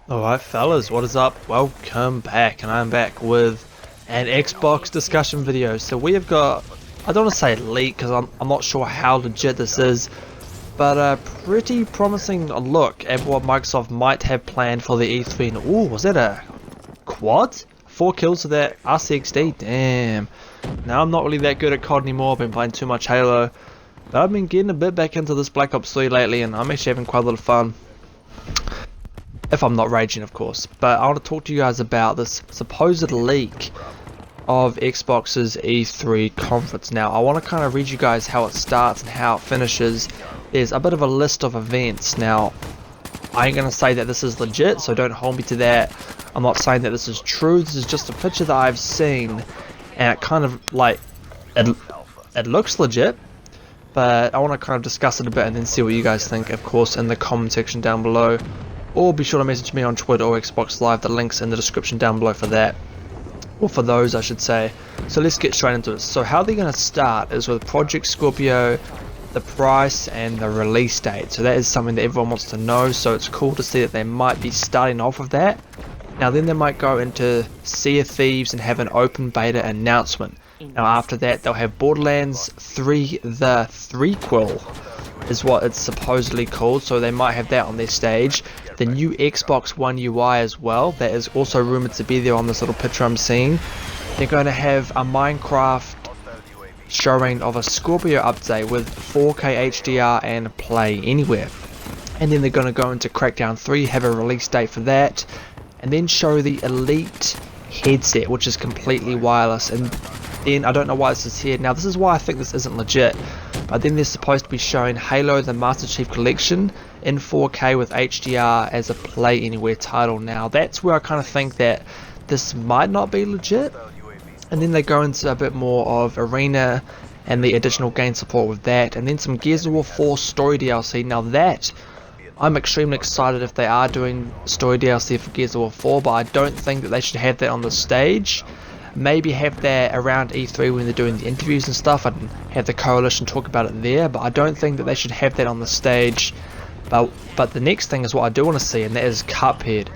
Alright fellas, what is up? Welcome back, and I'm back with an Xbox discussion video. So we have got, I don't want to say leak because I'm not sure how legit this is, but a pretty promising look at what Microsoft might have planned for the E3. And ooh, was that a quad? 4 kills to that RCXD? Damn. Now I'm not really that good at COD anymore, I've been playing too much Halo, but I've been getting a bit back into this Black Ops 3 lately and I'm actually having quite a lot of fun. If I'm not raging, of course. But I want to talk to you guys about this supposed leak of Xbox's E3 conference. Now, I want to kind of read you guys how it starts and how it finishes. There's a bit of a list of events. Now, I ain't going to say that this is legit, so don't hold me to that. I'm not saying that this is true. This is just a picture that I've seen, and it kind of, like, it looks legit. But I want to kind of discuss it a bit and then see what you guys think, of course, in the comment section down below. Or be sure to message me on Twitter or Xbox Live, the link's in the description down below for that. Or for those, I should say. So let's get straight into it. So how they're going to start is with Project Scorpio, the price, and the release date. So that is something that everyone wants to know, so it's cool to see that they might be starting off with that. Now then they might go into Sea of Thieves and have an open beta announcement. Now after that they'll have Borderlands 3 the Threequel is what it's supposedly called, so they might have that on their stage. The new Xbox One UI as well, that is also rumored to be there on this little picture I'm seeing. They're going to have a Minecraft showing of a Scorpio update with 4K HDR and play anywhere. And then they're going to go into Crackdown 3, have a release date for that, and then show the Elite headset, which is completely wireless. And then I don't know why this is here. Now this is why I think this isn't legit, but then they're supposed to be showing Halo the Master Chief Collection in 4K with HDR as a play anywhere title. Now that's where I kind of think that this might not be legit. And then they go into a bit more of Arena and the additional game support with that, and then some Gears of War 4 story DLC. Now that I'm extremely excited if they are doing story DLC for Gears of War 4, but I don't think that they should have that on the stage. Maybe have that around E3 when they're doing the interviews and stuff, and have the coalition talk about it there, but I don't think that they should have that on the stage. But the next thing is what I do want to see, and that is Cuphead,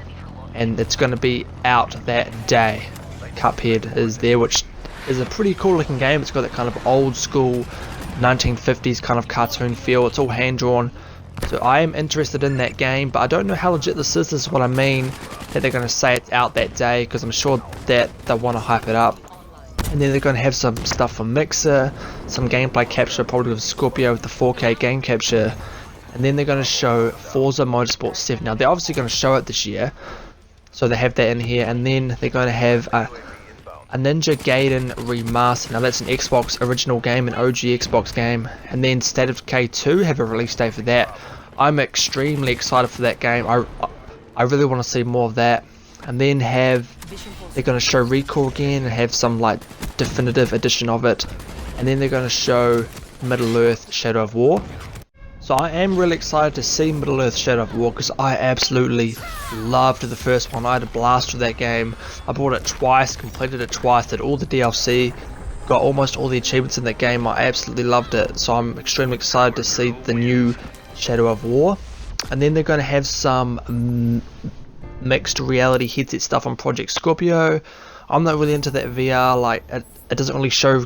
and it's going to be out that day. Cuphead is there, which is a pretty cool looking game. It's got that kind of old school 1950s kind of cartoon feel. It's all hand drawn, so I am interested in that game, but I don't know how legit this is. This is what I mean, that they're going to say it's out that day, because I'm sure that they want to hype it up. And then they're going to have some stuff for Mixer, some gameplay capture, probably with Scorpio with the 4K game capture. And then they're going to show Forza Motorsport 7. Now they're obviously going to show it this year, so they have that in here. And then they're going to have a Ninja Gaiden remaster. Now that's an Xbox original game, an OG Xbox game. And then State of Decay 2, have a release date for that. I'm extremely excited for that game. I really want to see more of that. And then they're going to show Recall again and have some like definitive edition of it. And then they're going to show Middle-earth Shadow of War. So I am really excited to see Middle-earth Shadow of War, because I absolutely loved the first one. I had a blast with that game. I bought it twice, completed it twice, did all the DLC, got almost all the achievements in that game. I absolutely loved it, so I'm extremely excited to see the new Shadow of War. And then they're going to have some mixed reality headset stuff on Project Scorpio. I'm not really into that VR, like it doesn't really show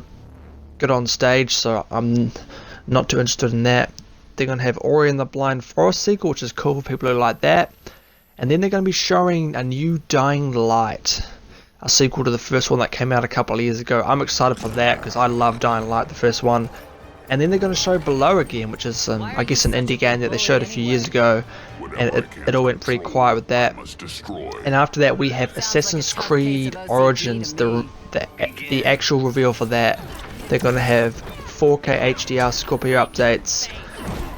good on stage, so I'm not too interested in that. They're going to have Ori and the Blind Forest sequel, which is cool for people who like that. And then they're going to be showing a new Dying Light, a sequel to the first one that came out a couple of years ago. I'm excited for that because I love Dying Light, the first one. And then they're going to show Below again, which is I guess an indie game that they showed a few years ago, and it all went pretty quiet with that. And after that we have Assassin's Creed Origins, the actual reveal for that. They're going to have 4K HDR Scorpio updates,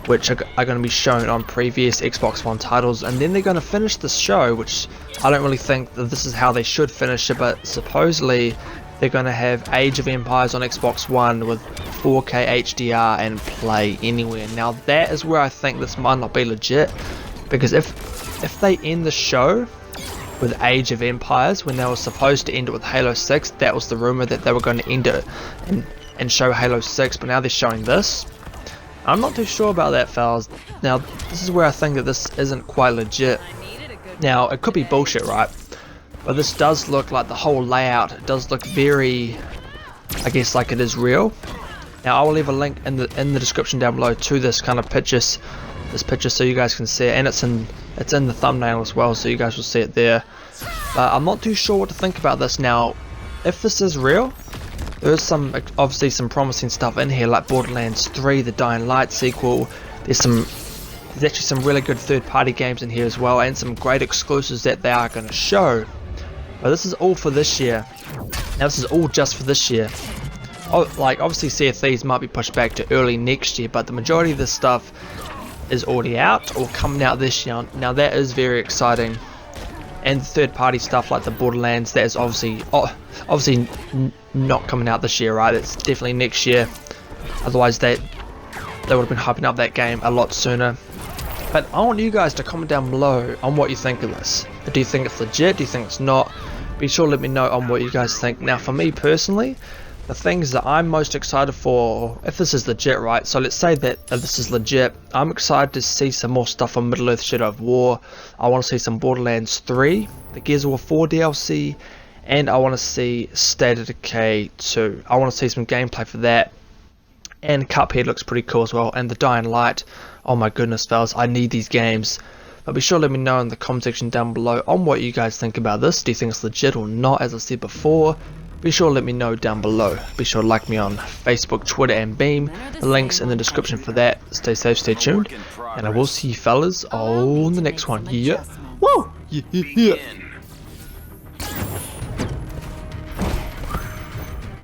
which are going to be shown on previous Xbox One titles. And then they're going to finish the show, which I don't really think that this is how they should finish it, but supposedly they're going to have Age of Empires on Xbox One with 4K HDR and play anywhere. Now that is where I think this might not be legit, because if they end the show with Age of Empires when they were supposed to end it with Halo 6, that was the rumor that they were going to end it and show Halo 6, but now they're showing this. I'm not too sure about that, fellas. Now, this is where I think that this isn't quite legit. Now, it could be bullshit, right? But this does look like the whole layout does look very, I guess, like it is real. Now, I will leave a link in the description down below to this kind of picture, so you guys can see it, and it's in the thumbnail as well, so you guys will see it there. But I'm not too sure what to think about this. Now, if this is real, there's obviously some promising stuff in here, like Borderlands 3, the Dying Light sequel. There's actually some really good third-party games in here as well, and some great exclusives that they are going to show. But this is all for this year. Now, this is all just for this year. Like, obviously Sea of Thieves might be pushed back to early next year, but the majority of this stuff is already out or coming out this year. Now, that is very exciting. And third-party stuff like the Borderlands, that is obviously not coming out this year, right? It's definitely next year. Otherwise, they would have been hyping up that game a lot sooner. But I want you guys to comment down below on what you think of this. Do you think it's legit? Do you think it's not? Be sure to let me know on what you guys think. Now, for me personally, the things that I'm most excited for, if this is legit, right? So let's say that this is legit. I'm excited to see some more stuff on Middle-earth: Shadow of War. I want to see some Borderlands 3, the Gears of War 4 DLC, and I want to see State of Decay 2. I want to see some gameplay for that. And Cuphead looks pretty cool as well, and the Dying Light. Oh my goodness, fellas, I need these games. But be sure to let me know in the comment section down below on what you guys think about this. Do you think it's legit or not? As I said before, be sure to let me know down below. Be sure to like me on Facebook, Twitter, and Beam. The links in the description for that. Stay safe, stay tuned, and I will see you fellas on the next one. Yeah. Woo! Yeah.